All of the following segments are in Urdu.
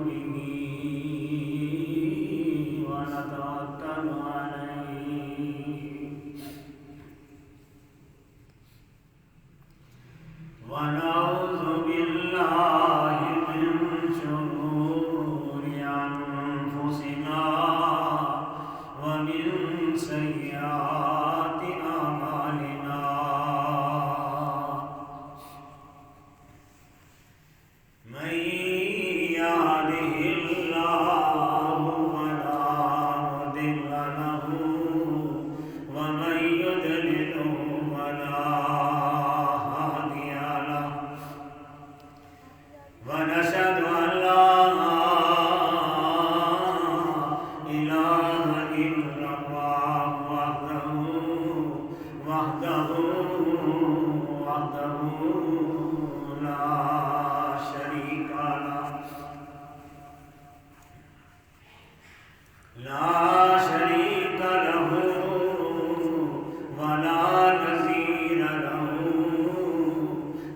به ونتوكل عليه ونعوذ بالله من شرور أنفسنا ومن سيئات أعمالنا من يهده الله فلا مضل له ومن يضلل فلا هادي له ونشهد أن لا إله إلا الله وحده لا شريك له ولا نظير له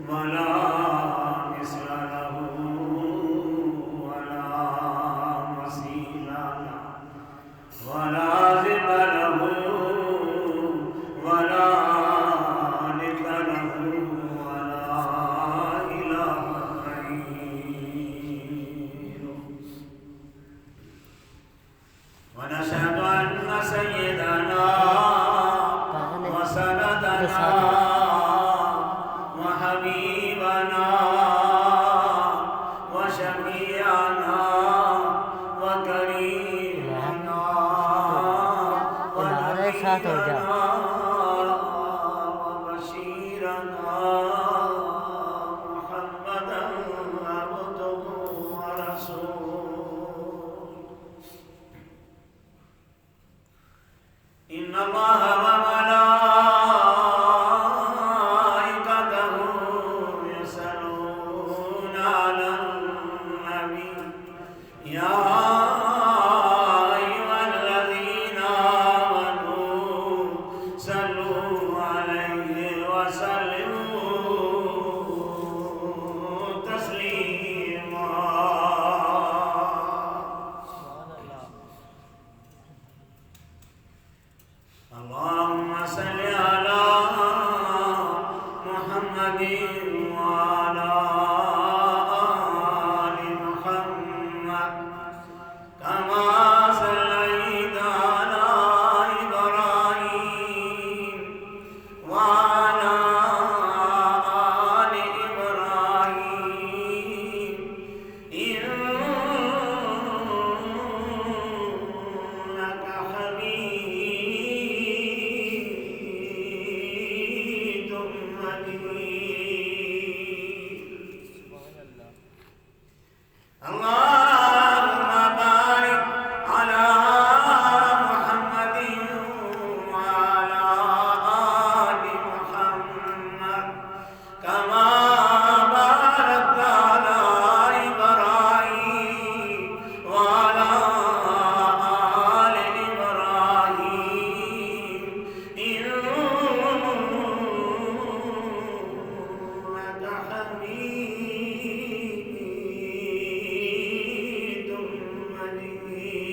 ولا مثل له ولا مثيل له ولا ضد له ولا ند له ولا إله غيره ونشهد أن سيدنا وسندنا وحبيبنا وشفيعنا وكريمنا ونبينا وبشيرنا محمدا عبده ورسوله إن الله وملائكته يصلون على النبي يا أيها الذين آمنوا صلوا عليه وسلموا تسليما اللهم صل على محمد وعلى آل محمد كما صليت على إبراهيم وعلى آل إبراهيم إنك حميد مجيد اللهم بارك على محمد وعلى آل محمد كما باركت على إبراهيم وعلى آل إبراهيم إنك حميد مجيد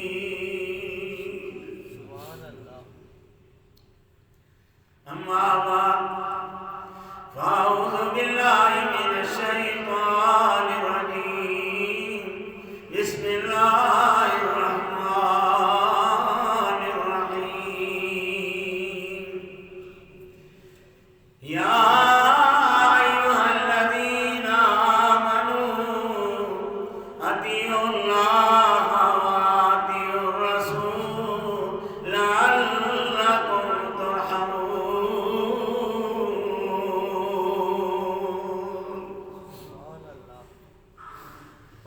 أما بعد فأعوذ بالله من الشيطان الرجيم بسم الله الرحمن الرحيم يا أيها الذين آمنوا أطيعوا الله وأطيعوا الرسول لعلكم ترحمون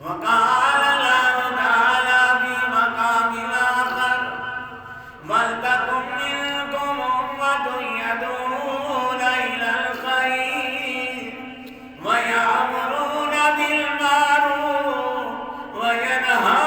وقال الله تعالى في مقام آخر ولتكن منكم أمة يدعون إلى الخير ويأمرون بالمعروف وينهون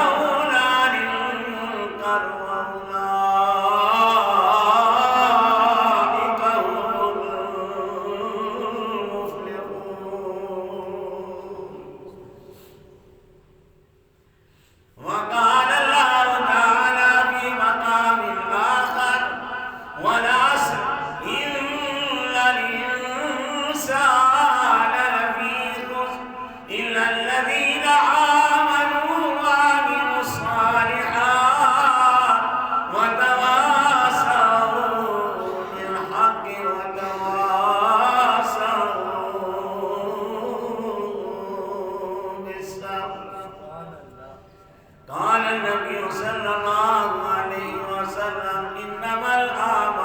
النبي صلى الله عليه وسلم إنما الأعمال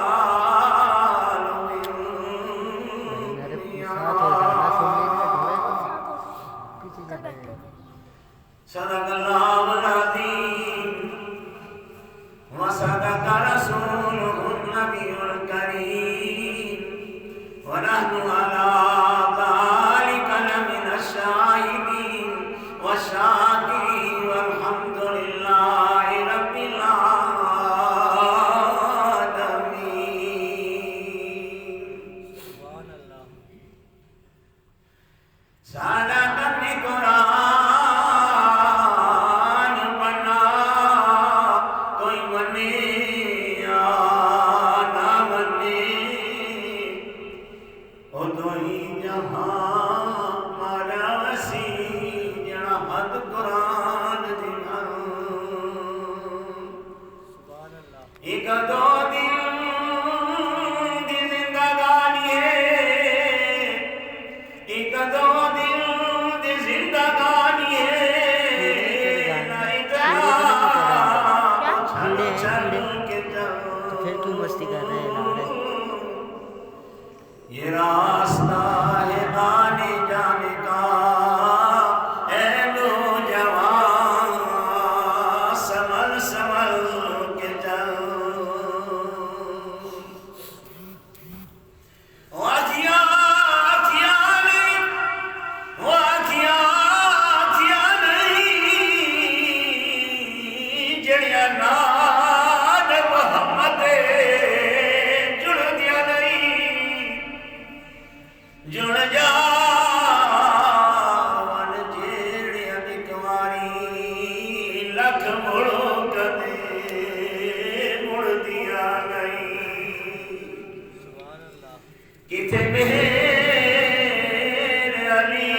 صدق الله العظيم وصدق رسوله النبي الكريم ونحن على ذلك لمن الشاهدين والشاكرين والحمد لله رب العالمين. سبحان الله. سعادت قرآن پڑھنا کوئی منے یا نہ منے او دوئی جہاں مارا وسیع جڑا حد قرآن دینا. ایک دو دن دی زندگانی ہے، ایک دو دن دی زندگانی ہے، نہ اتنا چھل چھل کے پھر کیوں مستی کر رہے ہیں لوگ؟ یہ راستہ ہے آنے جانے کا، اے نوجوان سنبھل سنبھل کے چل. وہ آنکھیاں نہیں، وہ آنکھیاں نہیں جڑیاں نال محمد جڑ دیا نہیں. جڑ جاون جیڑیاں اک واری لکھ مڑو کدے مڑ دیا نہیں. کتے مہر علی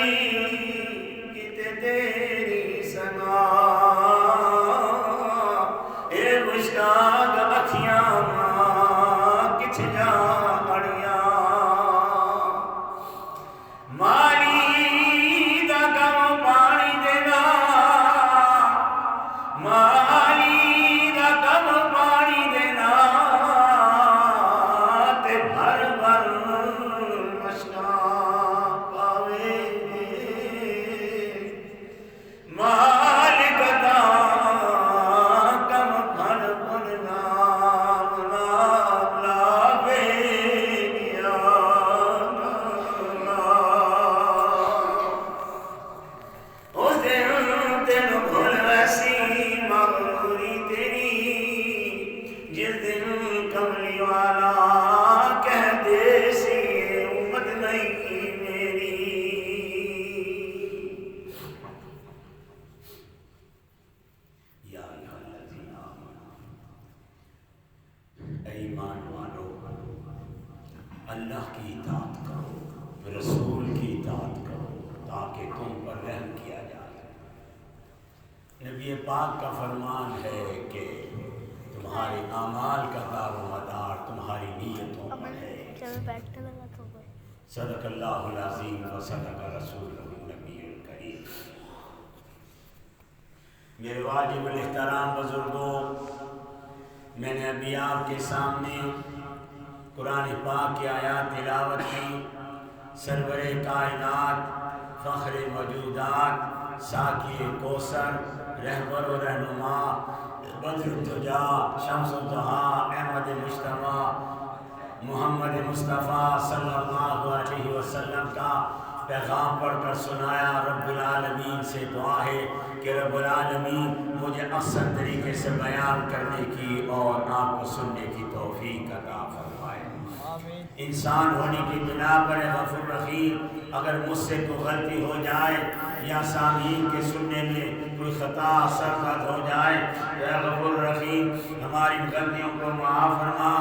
کتے تیری سنا، اے مشتاق اکھیاں کچھ جا اڑیاں. مالی دا کم پانی دینا، مالی دا کم پانی دینا تے بھر بھر مشکاں پاوے. مالک دا کم بھر بھر نام نام لاوے یا اس دن تین بھول ویسی مغروری تیری، جس دن کملی والا کہہ دے سی امت نہیں میری. یا ایھا الذین آمنوا، اے ایمان والو اللہ کی اطاعت کرو، رسول کی اطاعت کرو تاکہ تم پر رحم کیا جائے. نبی پاک کا فرمان ہے کہ تمہارے اعمال کا دار و مدار تمہاری نیتوں پر ہے. صدق اللہ العظیم و صدق رسولہ النبی الکریم. میرے واجب الاحترام بزرگوں، میں نے ابھی آپ کے سامنے قرآن پاک کی آیات تلاوت کی. سرور کائنات، فخر موجودات، ساقی کوثر، رہبر و رہنما، بدر الدجا، شمس الضحیٰ، احمد مجتبیٰ، محمد مصطفیٰ صلی اللہ علیہ وسلم کا پیغام پڑھ کر سنایا. رب العالمین سے دعا ہے کہ رب العالمین مجھے احسن طریقے سے بیان کرنے کی اور آپ کو سننے کی توفیق عطا فرمائے. انسان ہونے کی بنا پر غفور رحیم، اگر مجھ سے کوئی غلطی ہو جائے یا سامعین کے سننے میں کوئی خطا سرزد ہو جائے تو اے غفور رحیم ہماری غلطیوں کو معاف فرما.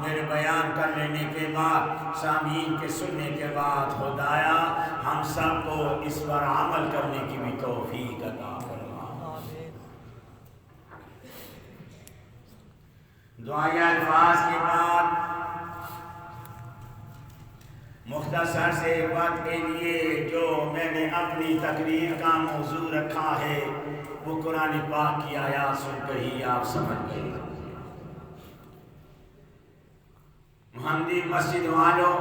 میرے بیان کر لینے کے بعد، سامعین کے سننے کے بعد خدایا ہم سب کو اس پر عمل کرنے کی بھی توفیق عطا فرما. دعائے الفاظ کے بعد مختصر سے وقت کے لیے جو میں نے اپنی تقریر کا موضوع رکھا ہے وہ قرآن پاک کی آیات سن کر ہی آپ سمجھ گئے۔ محمدی مسجد والوں،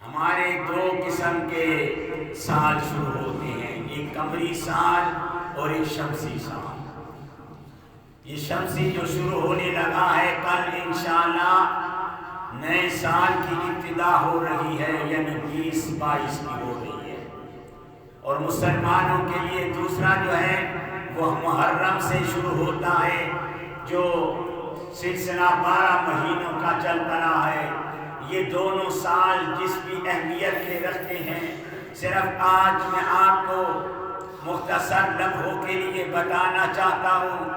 ہمارے دو قسم کے سال شروع ہوتے ہیں، ایک قمری سال اور ایک شمسی سال۔ یہ شمسی جو شروع ہونے لگا ہے، کل انشاءاللہ نئے سال کی ابتدا ہو رہی ہے، یعنی 20-22 کی ہو رہی ہے۔ اور مسلمانوں کے لیے دوسرا جو ہے وہ محرم سے شروع ہوتا ہے، جو سلسلہ 12 مہینوں کا چل رہا ہے۔ یہ دونوں سال جس بھی اہمیت کے رکھتے ہیں، صرف آج میں آپ کو مختصر لمحوں کے لیے بتانا چاہتا ہوں۔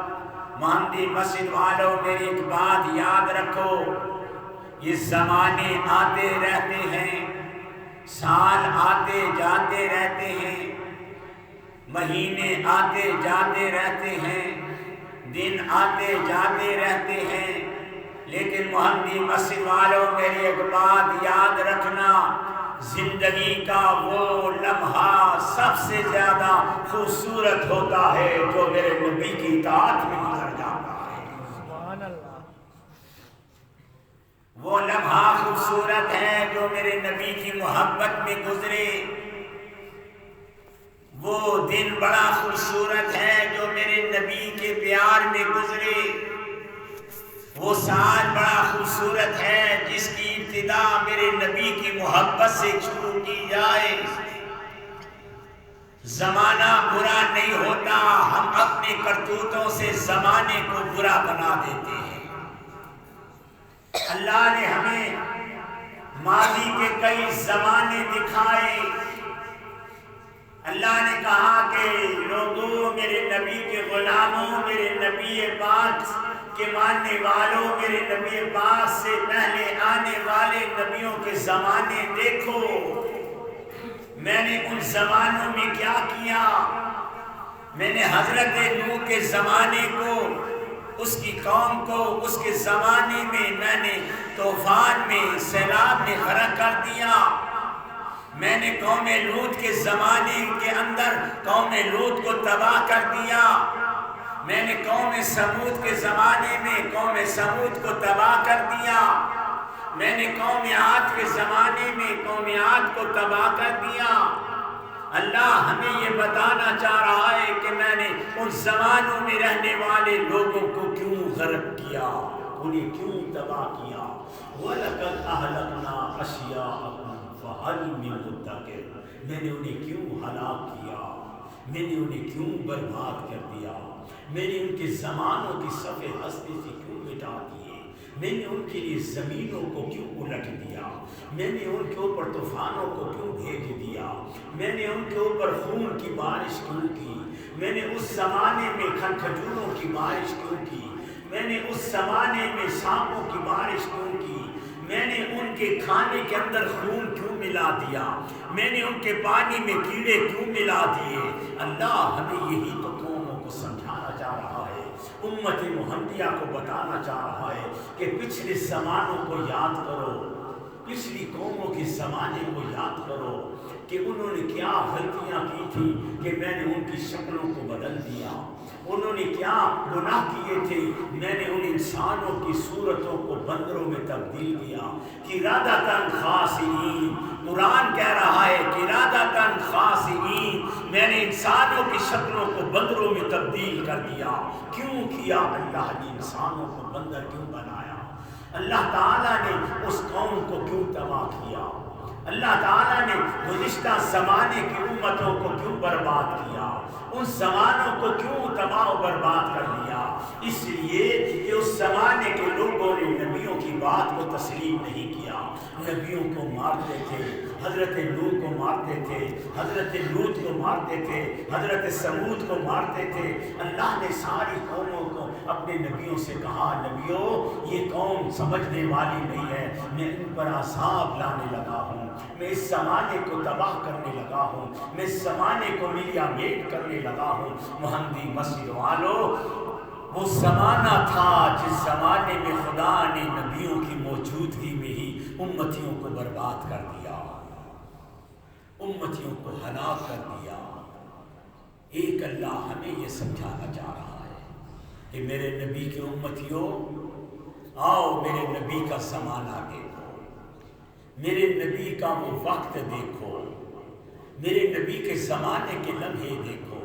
محمدی مسجد والوں، میری ایک بات یاد رکھو، یہ زمانے آتے رہتے ہیں، سال آتے جاتے رہتے ہیں، مہینے آتے جاتے رہتے ہیں، دن آتے جاتے رہتے ہیں، لیکن محمدی مسجد والوں، میری ایک بات یاد رکھنا، زندگی کا وہ لمحہ سب سے زیادہ خوبصورت ہوتا ہے جو میرے نبی کی اطاعت میں گزر جاتا ہے۔ سبحان اللہ۔ وہ لمحہ خوبصورت ہے جو میرے نبی کی محبت میں گزرے، وہ دن بڑا خوبصورت ہے جو میرے نبی کے پیار میں گزرے، وہ سال بڑا خوبصورت ہے جس کی ابتدا میرے نبی کی محبت سے شروع کی جائے۔ زمانہ برا نہیں ہوتا، ہم اپنے کرتوتوں سے زمانے کو برا بنا دیتے ہیں۔ اللہ نے ہمیں ماضی کے کئی زمانے دکھائے۔ اللہ نے کہا کہ لوگوں، میرے نبی کے غلاموں، میرے نبی پاک کے ماننے والوں، میرے نبی پاک سے پہلے آنے والے نبیوں کے زمانے دیکھو، میں نے ان زمانوں میں کیا کیا۔ میں نے حضرت نوح کے زمانے کو، اس کی قوم کو، اس کے زمانے میں نے طوفان میں، سیلاب میں غرق کر دیا۔ میں نے قوم لوط کے زمانے کے اندر قوم لوط کو تباہ کر دیا۔ میں نے قوم سمود کے زمانے میں قوم سمود کو تباہ کر دیا۔ میں نے قوم عاد کے زمانے میں قوم عاد کو تباہ کر دیا۔ اللہ ہمیں یہ بتانا چاہ رہا ہے کہ میں نے ان زمانوں میں رہنے والے لوگوں کو کیوں غرق کیا، انہیں کیوں تباہ کیا۔ وَلَقَدْ أَهْلَكْنَا أَشْيَاءَكُمْ فَهَلْ مِن مُدَّكِرٍ، میں نے انہیں کیوں ہلاک کیا، میں نے انہیں کیوں برباد کر دیا، میں نے ان کے زمانوں کی صفحے ہستی سے کیوں مٹا دیے، میں نے ان کے لیے زمینوں کو کیوں الٹ دیا، میں نے ان کے اوپر طوفانوں کو کیوں بھیج دیا، میں نے ان کے اوپر خون کی بارش کیوں کی، میں نے اس زمانے میں کھجوروں کی بارش کیوں کی، میں نے اس زمانے میں سانپوں کی بارش کیوں کی، میں نے ان کے کھانے کے اندر خون کیوں ملا دیا، میں نے ان کے پانی میں کیڑے کیوں ملا دیے۔ اللہ ہمیں یہی تو قوموں کو سمجھانا چاہ رہا ہے، امت محمدیہ کو بتانا چاہ رہا ہے کہ پچھلے زمانوں کو یاد کرو، پچھلی قوموں کے زمانے کو یاد کرو کہ انہوں نے کیا غلطیاں کی تھی کہ میں نے ان کی شکلوں کو بدل دیا، انہوں نے کیا گناہ کیے تھے، میں نے ان انسانوں کی صورتوں کو بندروں میں تبدیل کیا۔ قرادۃ خاسئین، قرآن کہہ رہا ہے قرادۃ خاسئین، میں نے انسانوں کی شکلوں کو بندروں میں تبدیل کر دیا۔ کیوں کیا؟ اللہ نے انسانوں کو بندر کیوں بنایا؟ اللہ تعالیٰ نے اس قوم کو کیوں تباہ کیا؟ اللہ تعالیٰ نے گزشتہ زمانے کی امتوں کو کیوں برباد کیا؟ ان زمانوں کو کیوں تباہ و برباد کر دیا؟ اس لیے کہ اس زمانے کے لوگوں نے نبیوں کی بات کو تسلیم نہیں کیا، نبیوں کو مارتے تھے، حضرت نوح کو مارتے تھے، حضرت لوط کو مارتے تھے، حضرت سمود کو مارتے تھے۔ اللہ نے ساری قوموں کو اپنے نبیوں سے کہا، نبیوں یہ قوم سمجھنے والی نہیں ہے، میں ان پر عذاب لانے لگا ہوں، میں اس زمانے کو تباہ کرنے لگا ہوں، میں اس زمانے کو ملیا میٹ کرنے لگا ہوں۔ محمدی مسجد والوں، وہ زمانہ تھا جس زمانے میں خدا نے نبیوں کی موجودگی میں ہی امتیوں کو برباد کر دیا، امتیوں کو ہلاک کر دیا۔ اللہ ہمیں یہ سمجھانا چاہ رہا ہے کہ میرے نبی کی امتیوں، آؤ میرے نبی کا زمانہ دیکھو، میرے نبی کا وہ وقت دیکھو، میرے نبی کے زمانے کے لمحے دیکھو۔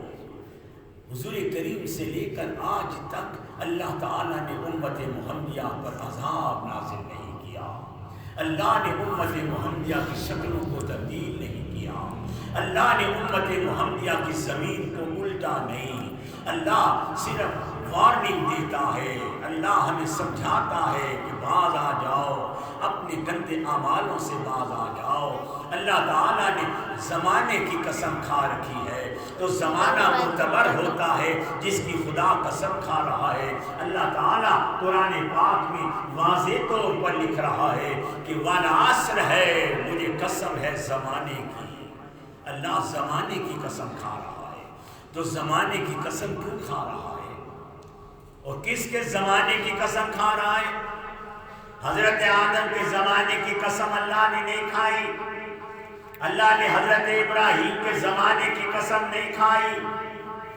حضور کریم سے لے کر آج تک اللہ تعالیٰ نے امت محمدیہ پر عذاب نازل نہیں کیا، اللہ نے امت محمدیہ کی شکلوں کو تبدیل نہیں کیا، اللہ نے امت محمدیہ کی زمین کو الٹا نہیں، اللہ صرف وارننگ دیتا ہے، اللہ ہمیں سمجھاتا ہے کہ باز آ جاؤ، اپنے گندے اعمالوں سے باز آ جاؤ۔ اللہ تعالیٰ نے زمانے کی قسم کھا رکھی ہے، تو زمانہ معتبر ہوتا ہے جس کی خدا قسم کھا رہا ہے۔ اللہ تعالیٰ قرآن پاک میں واضح طور پر لکھ رہا ہے کہ والعصر ہے، مجھے قسم ہے زمانے کی۔ اللہ زمانے کی قسم کھا رہا ہے، تو زمانے کی قسم کیوں کھا رہا ہے؟ اور کس کے زمانے کی قسم کھا رہا ہے؟ حضرت آدم کے زمانے کی قسم اللہ نے نہیں کھائی، اللہ نے حضرت ابراہیم کے زمانے کی قسم نہیں کھائی،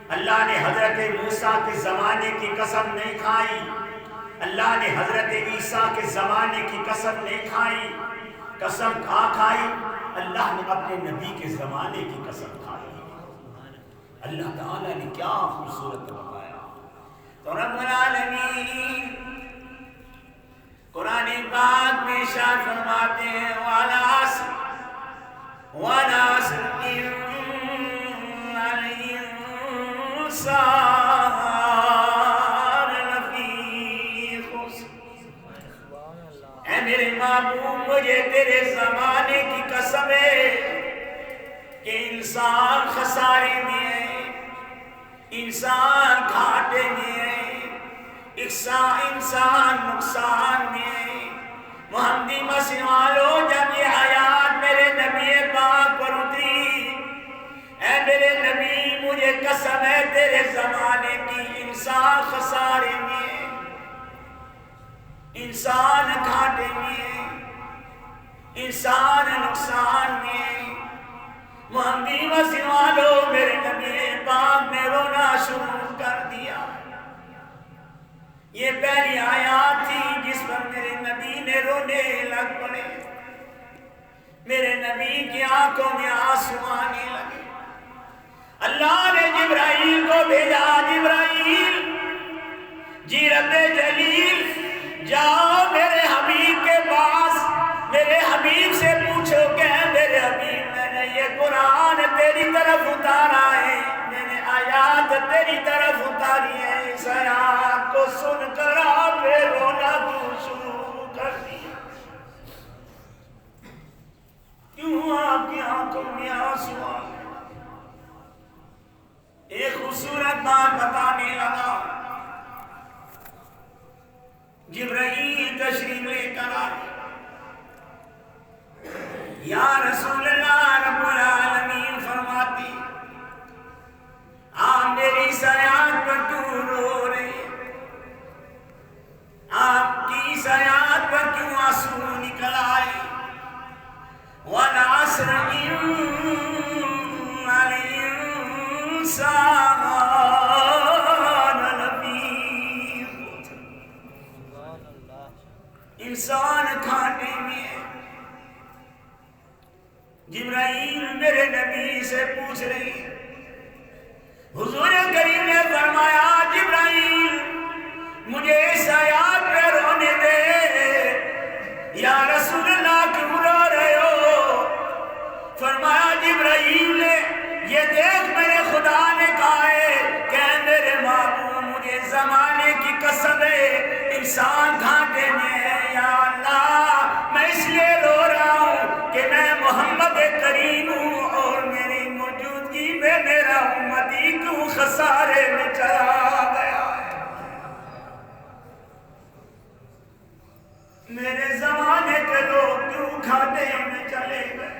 اللہ نے حضرت موسیٰ کے زمانے کی قسم نہیں کھائی، اللہ نے حضرت عیسیٰ کے زمانے کی قسم نہیں کھائی۔ قسم کھائی اللہ نے اپنے نبی کے زمانے کی قسم کھائی۔ اللہ تعالیٰ نے کیا خوبصورت بتایا۔ تو رب العالمین قرآن پاک میں ارشاد فرماتے ہیں والعصر والعصر ان الانسان لفی خسر۔ اے میرے محبوب مجھے تیرے زمانے کی قسم ہے کہ انسان خسارے میں ہے، انسان گھاٹے میں ہے، انسان نقصان میں ہے۔ محمدی مسیح والو جب یہ آیات میرے نبی پاک پر اتری، اے میرے نبی مجھے قسم ہے تیرے زمانے کی، انسان خسارے میں ہے، انسان گھاٹے میں ہے، انسان نقصان میں ہے۔ محمدی مسیح والو میرے نبی پاک نے رونا شروع کر دیا۔ یہ پہلی آیات تھی جس پر میرے نبی نے رونے لگ پڑے، میرے نبی کی آنکھوں میں آنسو آنے لگے۔ اللہ نے جبرائیل کو بھیجا، جبرائیل جی رب جلیل جاؤ میرے حبیب کے پاس، میرے حبیب سے پوچھو کہ میرے حبیب میں نے یہ قرآن تیری طرف اتارا ہے، میں نے آیات تیری طرف اتاری ہے، اس آیات کو سن کر آپ نے رونا کیوں شروع کر دیا؟ کیوں آپ کی آنکھوں میں آنسو آ گئے؟ ایک خوبصورت بات بتانے لگا۔ جبرائیل تشریف لے کر آئے، یا رسول اللہ رب العالمین فرماتی آپ میری اس آیات پر کیوں رو رہے ہیں؟ آپ کی اس آیات پر کیوں آنسو نکل آئے؟ والعصر ان الانسان لفی خسر۔ انسان کھانے میں ہے۔ جبرائیل میرے نبی سے پوچھ رہی ہے، حضور کریم نے فرمایا جبرائیل مجھے اس آیات پہ رونے دے۔ یا رسول اللہ کیوں رو رہے ہو؟ فرمایا جبرائیل نے یہ دیکھ میرے خدا نے کہا ہے کہ میرے محبوب مجھے زمانے کی قسم ہے انسان گھاٹے میں ہے۔ یا اللہ میں اس لیے رو رہا ہوں کہ میں محمد کریم ہوں اور میری موجودگی میں میرا امتی کیوں خسارے میں چلا گیا ہے؟ میرے زمانے کے لوگ کیوں گھاٹے میں چلے گئے؟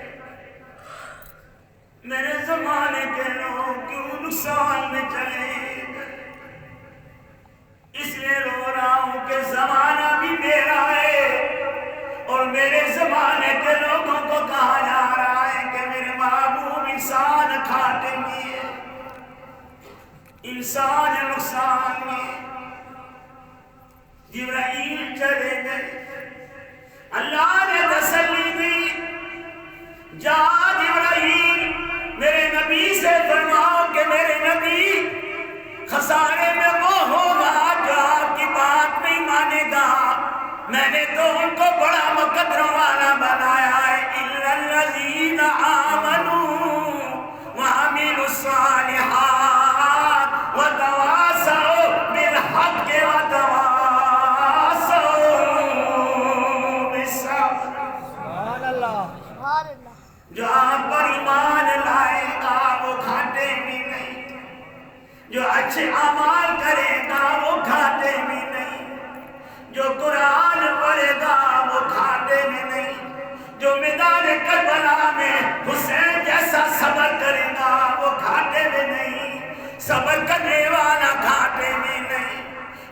میرے زمانے کے لوگ کیوں نقصان میں چلے گئے؟ اس لیے رو رہا ہوں کہ زمانہ بھی میرا ہے اور میرے زمانے کے لوگوں کو کہا جا رہا ہے کہ میرے محبوب انسان کھاتے میں ہے۔ انسان نقصان میں جبرائیل چلے گئے، اللہ نے تسلی دی، جا جبرائیل میرے نبی سے فرماؤ کہ میرے نبی خسارے میں وہ ہوگا جو آپ کی بات نہیں مانے گا، میں نے تو ان کو بڑا مقدروں والا بنایا ہے، اِلَّا الَّذِينَ آمَنُوا وَعَمِلُوا الصَّالِحَاتِ وَتَوَاصَوْا بِالْحَقِّ وَتَوَاصَوْا بِالصَّبْرِ۔ جو آپ پر ایمان لائے گا وہ گھاٹے میں نہیں، جو اچھے اعمال کرے گا وہ گھاٹے میں نہیں، جو قرآن پڑھے گا وہ گھاٹے میں نہیں، جو میدان کربلا میں حسین جیسا صبر کرے گا وہ گھاٹے میں نہیں، صبر کرنے والا گھاٹے میں نہیں،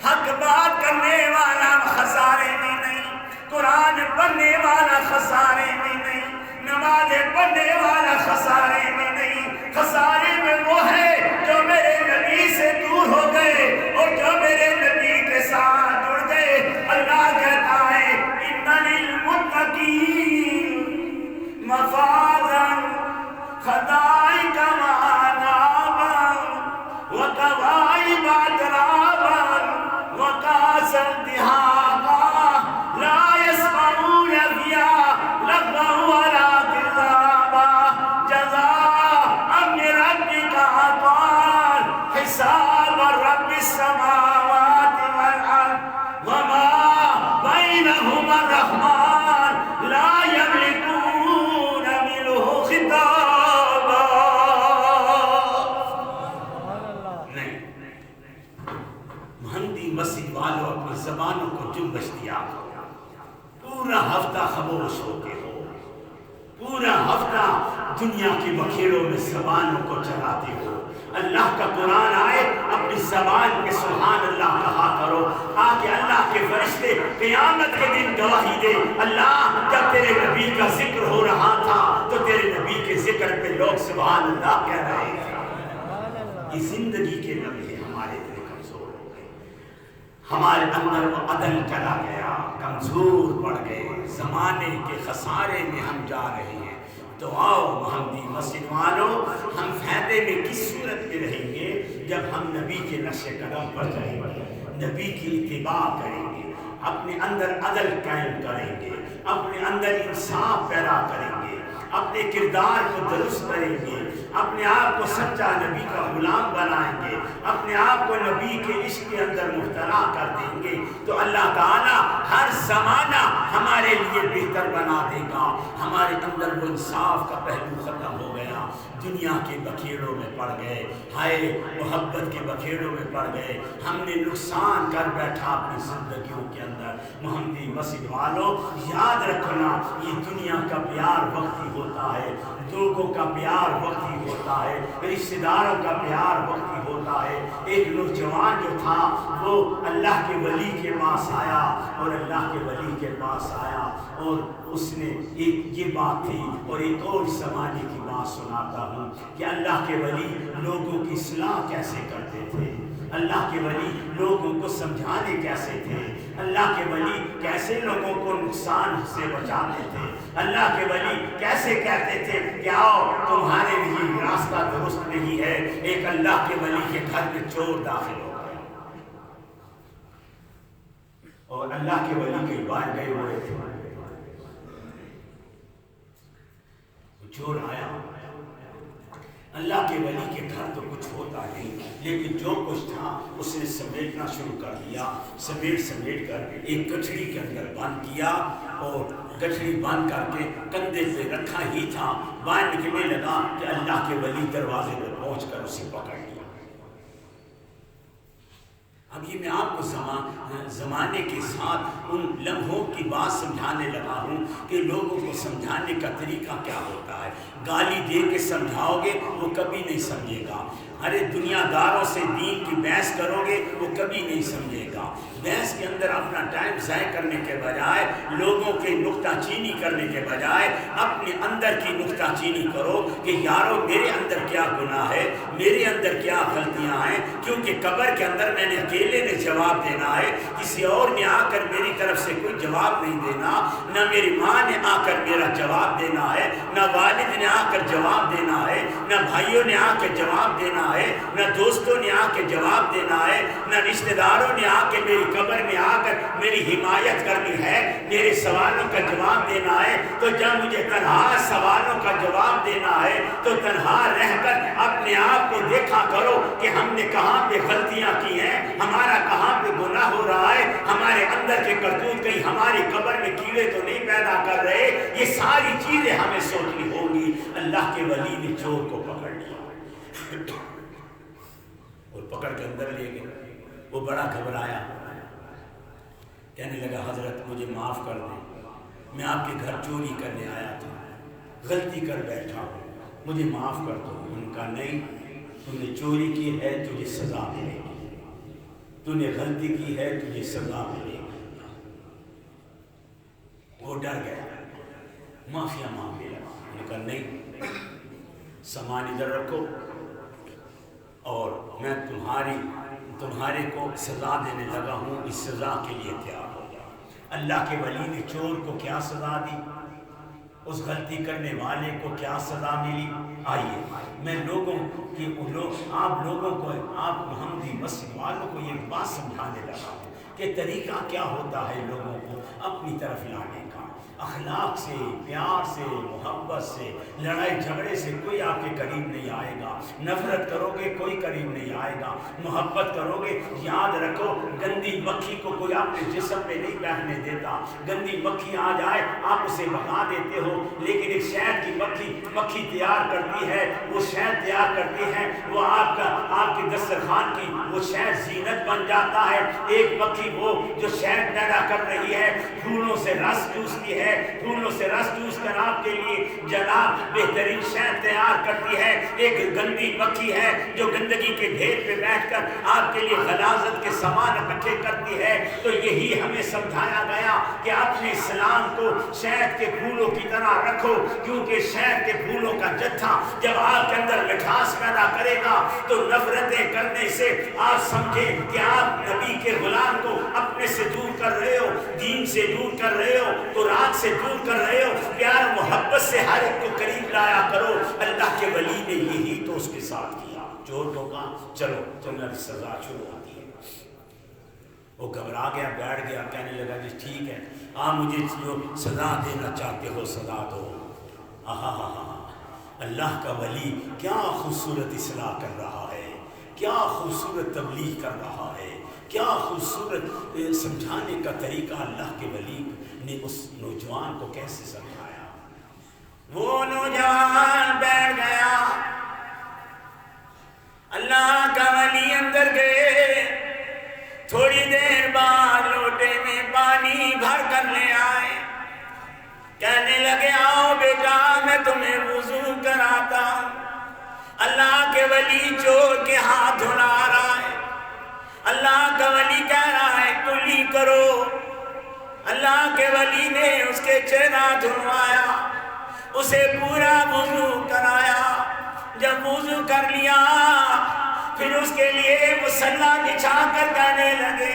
حق بات کرنے والا خسارے میں نہیں، قرآن پڑھنے والا خسارے میں نہیں، نمازیں پڑھنے والا خسارے میں نہیں، خسارے میں وہ ہے جو میرے نبی سے دور ہو گئے اور جو میرے نبی کے ساتھ جڑ گئے۔ اللہ کہتا ہے اِنَّ لِلْمُتَّقِينَ مَفَازًا حَدَائِقَ وَأَعْنَابًا وَكَوَاعِبَ أَتْرَابًا وَكَأْسًا دِهَاقًا لَا يَسْمَعُونَ فِيهَا لَغْوًا وَلَا كِذَابًا جَزَاءً مِّن رَّبِّكَ عَطَاءً حِسَابًا رَّبِّ السَّمَاوَاتِ وَالْأَرْضِ وَمَا بَيْنَهُمَا الرَّحْمَٰنُ لَا يَمْلِكُونَ مِنْهُ خِطَابًا۔ نہیں، مہندی مسجد والوں اپنی زبانوں کو جنبش دیا، پورا ہفتہ خاموش ہو کے ہو، پورا ہفتہ دنیا کی بکھیڑوں میں زبانوں کو چلاتے ہو، اللہ کا قرآن آئے اپنی زبان کے سبحان اللہ کہا کرو، آکے اللہ کے فرشتے قیامت کے دن گواہی دے، اللہ جب تیرے نبی کا ذکر ہو رہا تھا تو تیرے نبی کے ذکر پہ لوگ سبحان اللہ کہہ رہے ہیں۔ یہ زندگی کے لمحے ہمارے دل کمزور ہو گئے، ہمارے اندر وہ عدل چلا گیا، کمزور پڑ گئے، زمانے کے خسارے میں ہم جا رہے ہیں۔ تو آؤ مہندی مسجد والوں، ہم فائدے میں کس صورت میں رہیں گے جب ہم نبی کے نقش قدم پر چلیں گے، نبی کی اتباع کریں گے، اپنے اندر عدل قائم کریں گے، اپنے اندر انصاف پیدا کریں گے، اپنے کردار کو درست کریں گے، اپنے آپ کو سچا نبی کا غلام بنائیں گے، اپنے آپ کو نبی کے عشق کے اندر مبتلا کر دیں گے، تو اللہ تعالیٰ ہر زمانہ ہمارے لیے بہتر بنا دے گا۔ ہمارے اندر وہ انصاف کا پہلو ختم ہو گیا، دنیا کے بکھیڑوں میں پڑ گئے، ہائے محبت کے بکھیڑوں میں پڑ گئے، ہم نے نقصان کر بیٹھا اپنی زندگیوں کے اندر۔ مہندی مسجد والوں، یاد رکھنا یہ دنیا کا پیار وقتی ہوتا ہے، لوگوں کا پیار وقتی ہوتا ہے، رشتہ داروں کا پیار وقتی ہوتا ہے۔ ایک نوجوان جو تھا وہ اللہ کے ولی کے پاس آیا، اور اللہ کے ولی کے پاس آیا اور اس نے ایک یہ بات تھی، اور ایک اور زمانے کی بات سناتا ہوں کہ اللہ کے ولی لوگوں کی اصلاح کیسے کرتے تھے، اللہ کے ولی لوگوں کو سمجھانے کیسے تھے، اللہ کے ولی کیسے لوگوں کو نقصان سے بچاتے تھے، اللہ کے ولی کیسے کہتے تھے کہ آؤ تمہارے لیے راستہ درست نہیں ہے۔ ایک اللہ کے ولی کے گھر میں چور داخل ہو گیا، اور اللہ کے ولی کے بار گئے ہوئے تھے، چور آیا، اللہ کے ولی کے گھر تو کچھ ہوتا نہیں، لیکن جو کچھ تھا اس نے سمیٹنا شروع کر دیا، سمیٹ کر ایک گٹھڑی کے اندر بند کیا، اور گٹھڑی بند کر کے کندھے پہ رکھا ہی تھا، باہر نکلنے لگا کہ اللہ کے ولی دروازے پر پہنچ کر اسے پکڑ لیا۔ اب یہ میں آپ کو زمانے کے ساتھ ان لمحوں کی بات سمجھانے لگا ہوں کہ لوگوں کو سمجھانے کا طریقہ کیا ہوتا ہے۔ گالی دے کے سمجھاؤ گے وہ کبھی نہیں سمجھے گا، ارے دنیا داروں سے دین کی بحث کرو گے وہ کبھی نہیں سمجھے گا. بحث کے اندر اپنا ٹائم ضائع کرنے کے بجائے، لوگوں کے نکتہ چینی کرنے کے بجائے اپنے اندر کی نکتہ چینی کرو کہ یارو میرے اندر کیا گناہ ہے، میرے اندر کیا غلطیاں ہیں. کیونکہ قبر کے اندر میں نے اکیلے نے جواب دینا ہے، کسی اور نے آ کر میری طرف سے کوئی جواب نہیں دینا. نہ میری ماں نے آ کر میرا جواب دینا ہے، نہ والد نے آ کر جواب دینا ہے، نہ بھائیوں نے آ کے جواب دینا ہے، نہ دوستوں نے آ کے جواب دینا ہے، نہ رشتہ داروں نے آ کے میری قبر میں آ کر میری حمایت کرنی ہے، میرے سوالوں کا جواب دینا ہے. تو جب مجھے تنہا سوالوں کا جواب دینا ہے تو تنہا رہ کر اپنے آپ کو دیکھا کرو کہ ہم نے کہاں پہ غلطیاں کی ہیں، ہمارا کہاں پہ گناہ ہو رہا ہے، ہمارے اندر کے کرتوت کہیں ہماری قبر میں کیڑے تو نہیں پیدا کر رہے. یہ ساری چیزیں ہمیں سوچنی ہوگی. اللہ کے ولی نے چور کو پکڑ لیا اور پکڑ کے اندر لے گئے. وہ بڑا گھبرایا، کہنے لگا حضرت مجھے معاف کر دیں، میں آپ کے گھر چوری کرنے آیا تھا، غلطی کر بیٹھا ہوں، مجھے معاف کر دو. ان کا نہیں، تو نے چوری کی ہے تجھے سزا ملے گی، تو نے غلطی کی ہے تجھے سزا ملے گی. وہ ڈر گیا، معافیا مانگ لیا. ان کا نہیں، سامان ادھر رکھو اور میں تمہارے کو سزا دینے لگا ہوں، اس سزا کے لیے تیار ہو جاؤ. اللہ کے ولی نے چور کو کیا سزا دی، اس غلطی کرنے والے کو کیا سزا ملی. آئیے میں آپ لوگوں کو، آپ محمدی مسجد والوں کو یہ بات سمجھانے لگا ہوں کہ طریقہ کیا ہوتا ہے لوگوں کو اپنی طرف لانے کا. اخلاق سے، پیار سے، محبت سے، لڑائی جھگڑے سے کوئی آپ کے قریب نہیں آئے گا. نفرت کرو گے کوئی قریب نہیں آئے گا. محبت کرو گے، یاد رکھو گندی مکھی کو کوئی آپ کے جسم پہ نہیں بیٹھنے دیتا. گندی مکھی آ جائے آپ اسے بھگا دیتے ہو، لیکن ایک شہد کی مکھی تیار کرتی ہے، وہ شہد تیار کرتی ہے، وہ آپ کے دسترخوان کی وہ شہد زینت بن جاتا ہے. ایک مکھی وہ جو شہد پیدا کر رہی ہے، پھولوں سے رس چوستی ہے، پھولوں سے رس چوس کر آپ کے لیے جناب بہترین شہد تیار کرتی ہے. ایک گندی مکھی ہے جو گندگی کے ڈھیر پہ بیٹھ کر آپ کے لیے غلاظت کے سامان اکٹھے کرتی ہے. تو یہی ہمیں سمجھایا گیا کہ اپنے اسلام کو شہد کے پھولوں کی طرح رکھو، کیونکہ شہد کے پھولوں کا جتھا جب آپ کے اندر مٹھاس پیدا کرے گا تو نفرتیں کرنے سے آپ سمجھیں کہ آپ نبی کے غلام کو اپنے سے دور کر رہے ہو، دین سے دور کر رہے ہو، قرآن سے دور کر رہے ہو. پیار محبت سے ہر ایک کو قریب لایا کرو. اللہ کے ولی نے یہی تو اس کے ساتھ کیا. چور کو کہا چلو تمہاری سزا شروع ہوتی ہے. وہ گھبرا گیا، بیٹھ گیا، کہنے لگا جی ٹھیک ہے، آپ مجھے جو سزا دینا چاہتے ہو سزا دو. اللہ کا ولی کیا خوبصورت اصلاح کر رہا ہے، کیا خوبصورت تبلیغ کر رہا ہے، کیا خوبصورت سمجھانے کا طریقہ اللہ کے ولی نے اس نوجوان کو کیسے سمجھایا. وہ نوجوان بیٹھ گیا، اللہ کا ولی اندر گئے. تھوڑی دیر بعد لوٹے میں پانی بھر کر لے آئے. کہنے لگے آؤ بیٹا میں تمہیں وضو کراتا ہوں. اللہ کے ولی چور کے ہاتھ دھلا رہا ہے. اللہ کا ولی کہہ رہا ہے کلی کرو. اللہ کے ولی نے اس کے چہرہ دھلوایا، اسے پورا وضو کرایا. جب وضو کر لیا پھر اس کے لیے مصلی بچھا کر کہنے لگے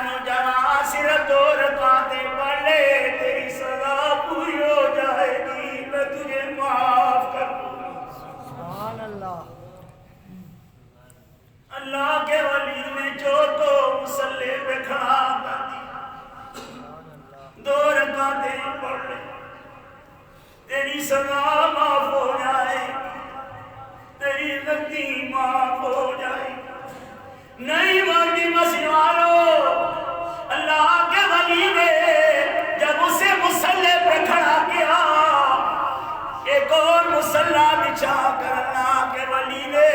نوجوان صرف 2 رکعتیں پڑھ لے، تیری سزا پوری ہو جائے گی، میں تجھے معاف کر دوں گا. سبحان اللہ. اللہ کے ولی نے چور کو مصلی پہ کھڑا کر دیا. 2 رکعتیں پڑھ لے، تیری سزا معاف ہو جائے گی، تیری غلطی معاف ہو جائے گی. نہیں مانتی مسجد والو، اللہ کے ولی نے جب اسے مصلی پہ کھڑا کیا، ایک اور مصلی بچھا کر اللہ کے ولی نے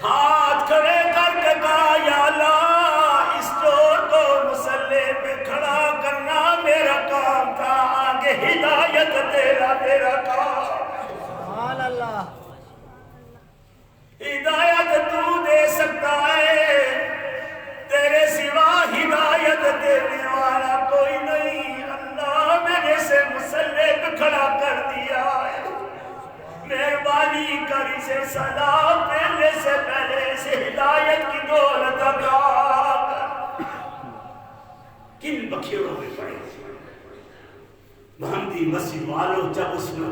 ہاتھ کھڑے کر کے کہا یا اللہ اس چور کو مصلی پہ کھڑا کرنا میرا کام تھا، آگے ہدایت تیرا کام. سبحان اللہ. ہدایت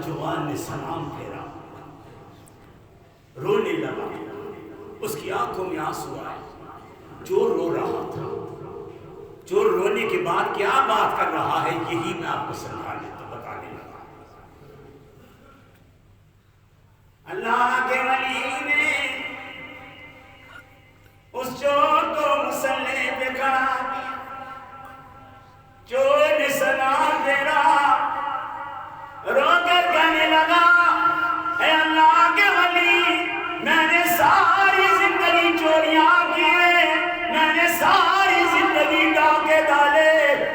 نوجوان نے سلام پھیرا، رونے لگا، اس کی آنکھوں میں آنسو آئے۔ چور رو رہا تھا، چور رونے کے بعد کیا بات کر رہا ہے یہی میں آپ کو بتانے لگا۔ اللہ کے ولی نے اس چور کو مسلح پہ کھڑا کیا، چور نے سلام پھیرا، رو کر کہنے لگا اے اللہ کے ولی، میں نے ساری زندگی چوریاں کی، میں نے ساری زندگی ڈاکے ڈالے،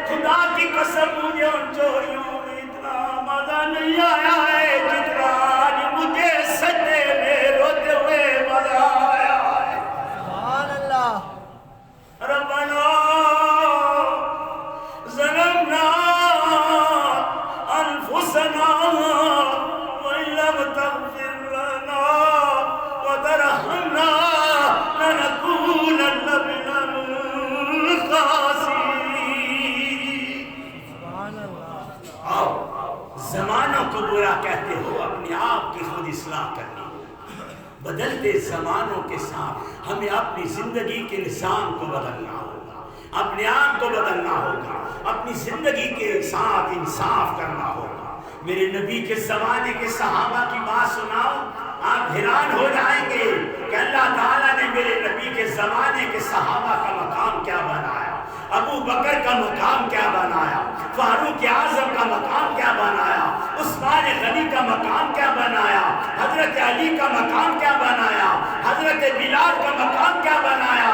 خدا کی قسم مجھے ان چوریوں میں اتنا مزہ نہیں آیا ہے جتنا آج مجھے سجدے میں روتے ہوئے مزہ آیا ہے۔ سبحان اللہ۔ ربنا ظلمنا انفسنا وان لم تغفر لنا وترحمنا لنكونن من الخاسرين۔ سبحان اللہ۔ آؤ زمانوں کو برا کہتے ہو، اپنے آپ کی خود اصلاح کرنی۔ بدلتے زمانوں کے ساتھ ہمیں اپنی زندگی کے نظام کو بدلنا ہوگا، اپنے آپ کو بدلنا ہوگا، اپنی زندگی کے ساتھ انصاف کرنا ہوگا۔ میرے نبی کے زمانے کے صحابہ کی بات سناؤ، آپ حیران ہو جائیں گے کہ اللہ تعالیٰ نے میرے نبی کے زمانے کے صحابہ کا مقام کیا بنایا، ابو بکر کا مقام کیا بنایا، فاروق اعظم کا مقام کیا بنایا، عثمان غنی کا مقام کیا بنایا، حضرت علی کا مقام کیا بنایا، حضرت بلال کا مقام کیا بنایا۔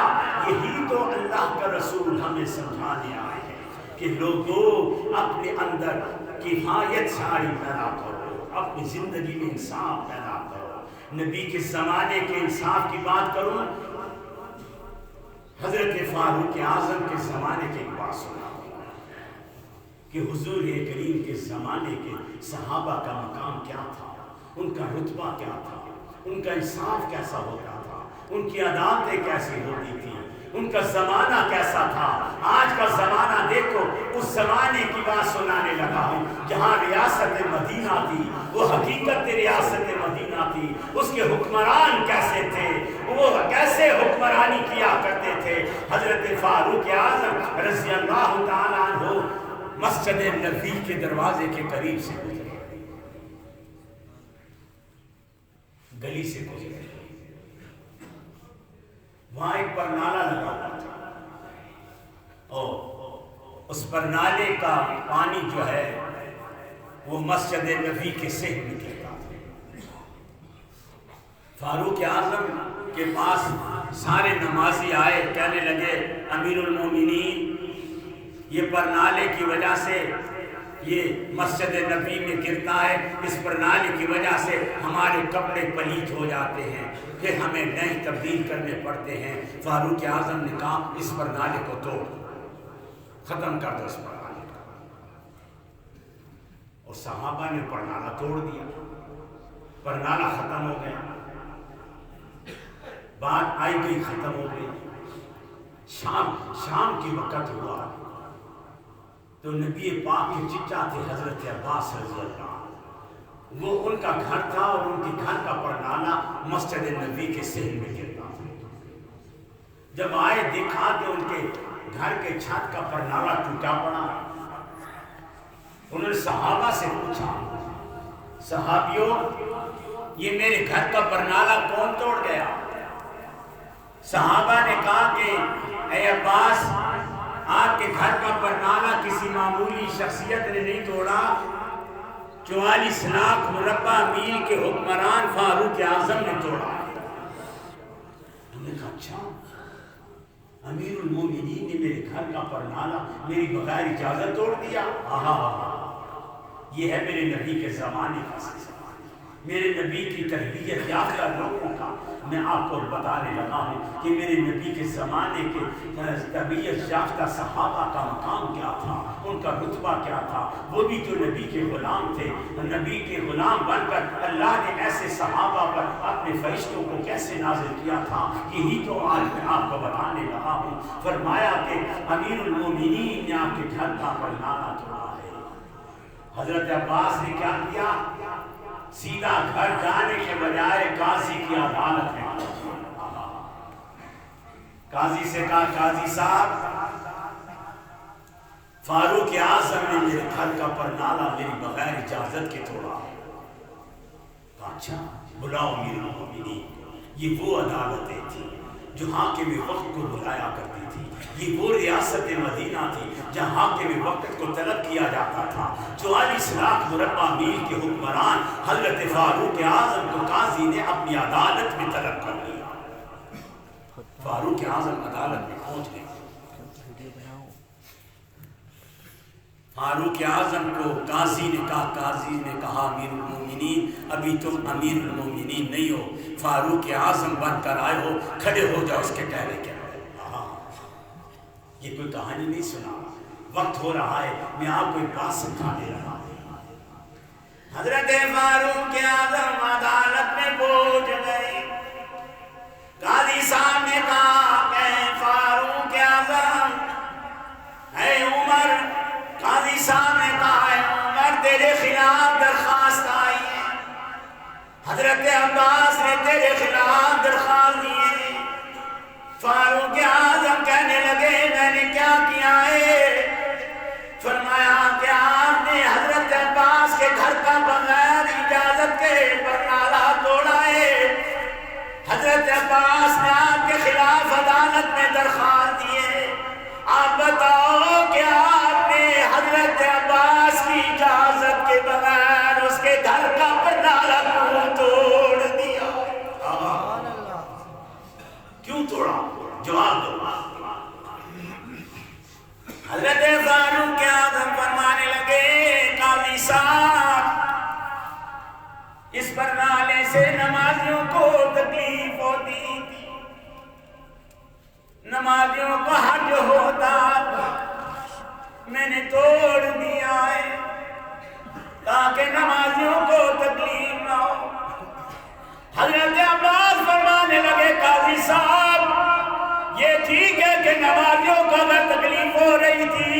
یہی تو اللہ کا رسول ہمیں سمجھانے آئے ہیں کہ لوگوں اپنے اندر کفایت ساری پیدا کرو، اپنی زندگی میں انصاف پیدا کرو۔ نبی کے زمانے کے انصاف کی بات کروں، حضرت فاروق اعظم کے زمانے کی بات سنا کہ حضور کریم کے زمانے کے صحابہ کا مقام کیا تھا، ان کا رتبہ کیا تھا، ان کا انصاف کیسا ہوتا تھا، ان کی عدالتیں کیسی ہوتی تھی، ان کا زمانہ کیسا تھا۔ آج کا زمانہ دیکھو، اس زمانے کی بات سنانے لگا ہوں جہاں ریاست مدینہ تھی، وہ حقیقت ریاست مدینہ تھی، اس کے حکمران کیسے تھے، وہ کیسے حکمرانی کیا کرتے تھے۔ حضرت فاروق اعظم رضی اللہ تعالیٰ عنہ مسجد نبوی کے دروازے کے قریب سے گزرے، گلی سے گزرے، وہاں ایک پرنالہ لگا ہوا تھا اور اس پرنالے کا پانی جو ہے وہ مسجد نبوی کے صحن میں گرتا تھا۔ فاروق اعظم کے پاس سارے نمازی آئے، کہنے لگے امیر المومنین، یہ پرنالے کی وجہ سے یہ مسجد نبوی میں گرتا ہے، اس پرنالے کی وجہ سے ہمارے کپڑے پلیت ہو جاتے ہیں، پھر ہمیں نئے تبدیل کرنے پڑتے ہیں۔ فاروق اعظم نے کہا اس پرنالے کو توڑ، ختم کر دو اس پرنالے کو، اور صحابہ نے پرنالہ توڑ دیا، پرنالہ ختم ہو گیا، بات آئی گئی ختم ہو گئی۔ شام کی وقت ہوا تو نبی پاک کے چچا تھے حضرت عباس رضی اللہ عنہ، وہ ان کا گھر تھا اور ان کے گھر کا پرنالہ مسجد نبوی کے صحن میں گرتا تھا۔ جب آئے دیکھا کہ ان کے گھر کے چھت کا پرنالہ ٹوٹا پڑا، انہوں نے صحابہ سے پوچھا، صحابیوں یہ میرے گھر کا پرنالہ کون توڑ گیا؟ صحابہ نے کہا کہ اے عباس، آپ کے گھر کا پرنالہ کسی معمولی شخصیت نے نہیں توڑا، 44 لاکھ مربع میل کے حکمران فاروق اعظم نے توڑا۔ ہم نے کہا اچھا، امیر المومنین نے میرے گھر کا پرنالہ میری بغیر اجازت توڑ دیا؟ یہ ہے میرے نبی کے زمانے کا سلسلہ، میرے نبی کی تربیت یافتہ لوگوں کا میں آپ کو بتانے لگا ہوں کہ میرے نبی کے زمانے کے تربیت یافتہ صحابہ کا مقام کیا تھا، ان کا رتبہ کیا تھا۔ وہ بھی جو نبی کے غلام تھے، نبی کے غلام بن کر اللہ نے ایسے صحابہ پر اپنے فرشتوں کو کیسے نازل کیا تھا، یہی تو آج میں آپ کو بتانے لگا ہوں۔ فرمایا کہ امیر المومنین نے آپ کے گھر کا پرنالہ توڑا ہے۔ حضرت عباس نے کیا کیا؟ سیدھا گھر جانے کے بجائے قاضی کی عدالت میں قاضی سے کہا قاضی صاحب فاروق اعظم نے میرے گھر کا پرنالہ میری بغیر اجازت کے توڑا۔ اچھا بلاؤ امیر المومنین۔ یہ وہ عدالتیں تھیں جو حاکم وقت کو بلایا کرتی تھی، یہ وہ ریاست مدینہ تھی جہاں حاکم وقت کو طلب کیا جاتا تھا۔ 44 لاکھ مربع میل کے حکمران حضرت فاروق اعظم کو قاضی نے اپنی عدالت میں طلب کر لیا۔ فاروق اعظم عدالت میں پہنچ گئے۔ فاروق اعظم کو قاضی نے کہا امیر المومنین ابھی تم امیر المومنین نہیں ہو، فاروق اعظم بن کر آئے ہو، کھڑے ہو جاؤ اس کے ٹہرے کے۔ یہ کوئی کہانی نہیں سنا، وقت ہو رہا ہے، میں آپ کو ایک بات سمجھا دے رہا ہوں۔ حضرت فاروق اعظم عدالت میں پہنچ گئے۔ قاضی صاحب نے کہا کہ فاروق اعظم، اے عمر، قاضی صاحب نے کہا ہے عمر تیرے خلاف درخواست آئی ہے، حضرت عباس نے تیرے خلاف درخواست دی ہے۔ فاروق اعظم کہنے لگے میں نے کیا کیا ہے؟ فرمایا کہ آپ نے حضرت عباس کے گھر کا بغیر اجازت کے پرنالہ توڑا ہے، حضرت عباس نے آپ کے خلاف عدالت میں درخواست دی ہے، آپ بتاؤ کہ آپ نے حضرت عباس کی اجازت کے بغیر اس کے گھر کا پرنالہ کیوں توڑ دیا؟ کیوں توڑا؟ جواب دو۔ حضرت فاروق اعظم فرمانے لگے قاضی صاحب اس پرنالے سے نمازیوں کو تکلیف ہوتی تھی، نمازیوں کو حج ہوتا تھا، میں نے توڑ دیا ہے تاکہ نمازیوں کو تکلیف نہ ہو۔ حضرت عباس فرمانے لگے قاضی صاحب یہ ٹھیک ہے کہ نمازیوں کو اگر تکلیف ہو رہی تھی،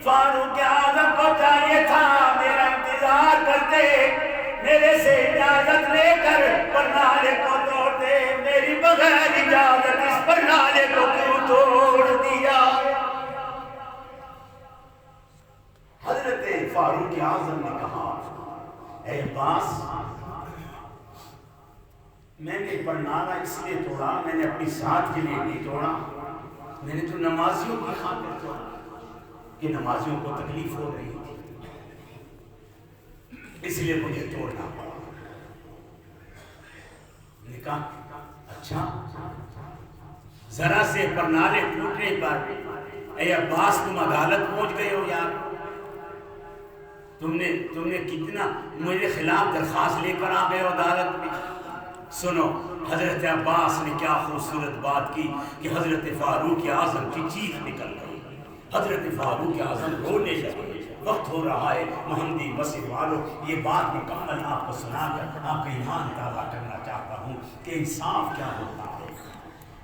فاروق اعظم کو چاہیے تھا میرا انتظار کرتے، میرے سے اجازت لے کر پرنالے کو توڑتے، میری بغیر اجازت اس پرنالے کو کیوں توڑ دیا؟ حضرت فاروق اعظم نے کہا اے عباس میں نے پرنالہ اس لیے توڑا، میں نے اپنی ذات کے لیے نہیں توڑا، میں نے تو نمازیوں کی خاطر توڑا کہ نمازیوں کو تکلیف ہو رہی تھی، اس لیے مجھے توڑنا پڑا۔ میں نے کہا اچھا ذرا سے پرنالے ٹوٹنے پر اے عباس تم عدالت پہنچ گئے ہو یار، تم نے کتنا میرے خلاف درخواست لے کر آ گئے ہو عدالت میں۔ سنو حضرت عباس نے کیا خوبصورت بات کی کہ حضرت فاروق اعظم کی چیخ نکل گئی، حضرت فاروق اعظم رونے لگے۔ وقت ہو رہا ہے محمدی مسجد والوں، یہ بات مکمل آپ کو سنا کر آپ کا ایمان تازہ کرنا چاہتا ہوں کہ انصاف کیا ہوتا ہے۔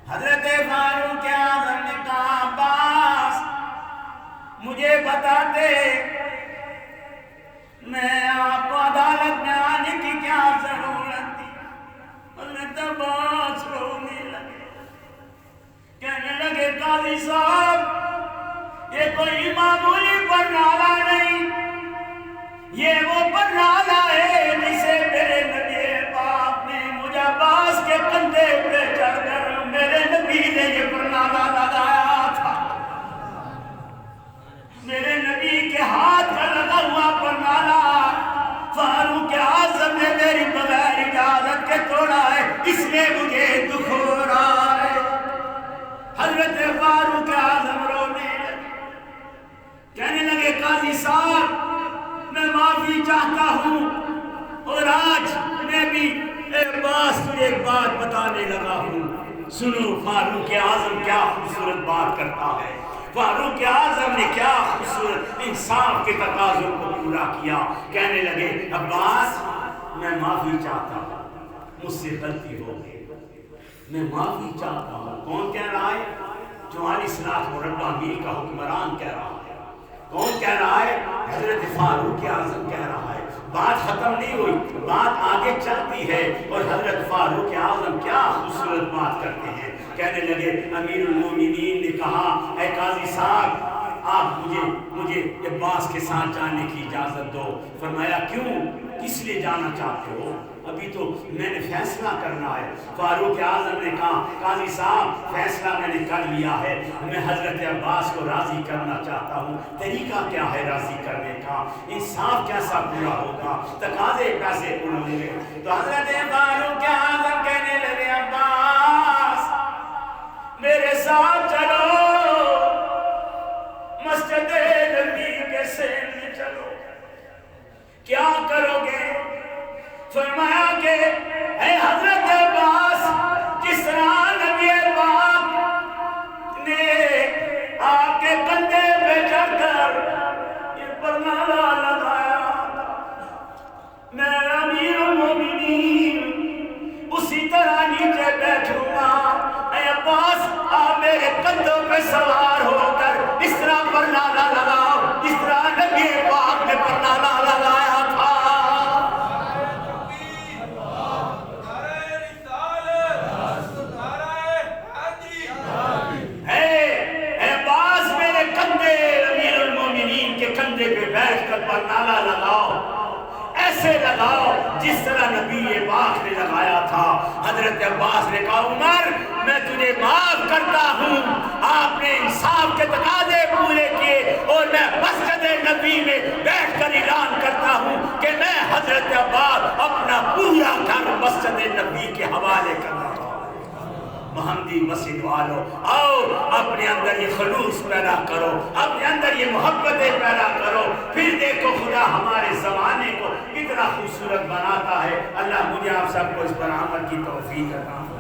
حضرت فاروق اعظم نے کہا عباس مجھے بتاتے میں آپ کو عدالت میں آنے کی کیا ضرورت تھی؟ حضرت عباس رونے لگے، کہنے لگے قاضی صاحب یہ کوئی معمولی پرنالہ نہیں، یہ وہ پرنالہ ہے جسے میرے نبی پاک نے مجھے عباس کے کندھے پہ چڑھ کر میرے نبی نے یہ پرنالہ لگایا تھا، میرے نبی کے ہاتھ میں لگا ہوا پرنالہ فاروق اعظم نے میری بغیر اجازت کے توڑا ہے، اس میں مجھے دکھ ہو رہا ہے۔ حضرت فاروق اعظم رونے لگے، کہنے لگے قاضی صاحب میں معافی چاہتا ہوں، اور آج میں بھی اے عباس تجھے ایک بات بتانے لگا ہوں۔ سنو فاروق اعظم کیا خوبصورت بات کرتا ہے، فاروق اعظم نے کیا خوبصورت انصاف کے تقاضوں کو پورا کیا۔ کہنے لگے عباس میں معافی چاہتا ہوں، مجھ سے غلطی ہو گئی، میں معافی چاہتا ہوں۔ کون کہہ رہا ہے؟ 44 لاکھ مربع میل کا حکمران کہہ رہا ہے۔ کون کہہ رہا ہے؟ حضرت فاروق اعظم کہہ رہا ہے۔ بات ختم نہیں ہوئی، بات آگے چلتی ہے، اور حضرت فاروق اعظم کیا خوبصورت بات کرتے ہیں۔ کہنے لگے امیر المومنین نے کہا اے قاضی صاحب آپ مجھے عباس کے ساتھ جانے کی اجازت دو۔ فرمایا کیوں، کس لیے جانا چاہتے ہو؟ ابھی تو میں نے فیصلہ کرنا ہے۔ فاروق اعظم نے کہا قاضی صاحب فیصلہ میں نے کر لیا ہے، میں حضرت عباس کو راضی کرنا چاہتا ہوں۔ طریقہ کیا ہے راضی کرنے کا؟ انصاف کیسا پورا ہوگا؟ تقاضے کیسے پورے ہوں گے؟ تو حضرت فاروق اعظم کہنے لگے عباس میرے ساتھ چلو، مسجد نبی کے سامنے چلو۔ کیا کرو گے؟ فرمایا کہ اے حضرت عباس جس طرح نبی پاک نے آپ کے کندھے پہ چڑھ کر یہ پرنامہ لگایا، میں امیر المومنین اسی طرح نیچے بیٹھوں گا۔ اے عباس آپ میرے کندھوں پہ سوار ہو کر اس طرح پرنامہ لگاؤ جس طرح نبی پاک نے پرنامہ لگایا تھا۔ پہ بیٹھ کر پرنامہ لگاؤ، ایسے لگاؤ جس طرح نبی پاک نے لگایا تھا۔ حضرت عباس نے کہا عمر میں تجھے معاف کرتا ہوں، آپ نے انصاف کے تقاضے پورے کیے، اور میں مسجد نبی میں بیٹھ کر اعلان کرتا ہوں کہ میں حضرت عباس اپنا پورا گھر مسجد نبی کے حوالے کر رہا ہوں۔ محمدی مسجد والو آؤ اپنے اندر یہ خلوص پیدا کرو، اپنے اندر یہ محبتیں پیدا کرو، پھر دیکھو خدا ہمارے زمانے کو کتنا خوبصورت بناتا ہے۔ اللہ مجھے آپ سب کو اس پر عمل کی توفیق عطا فرمائے۔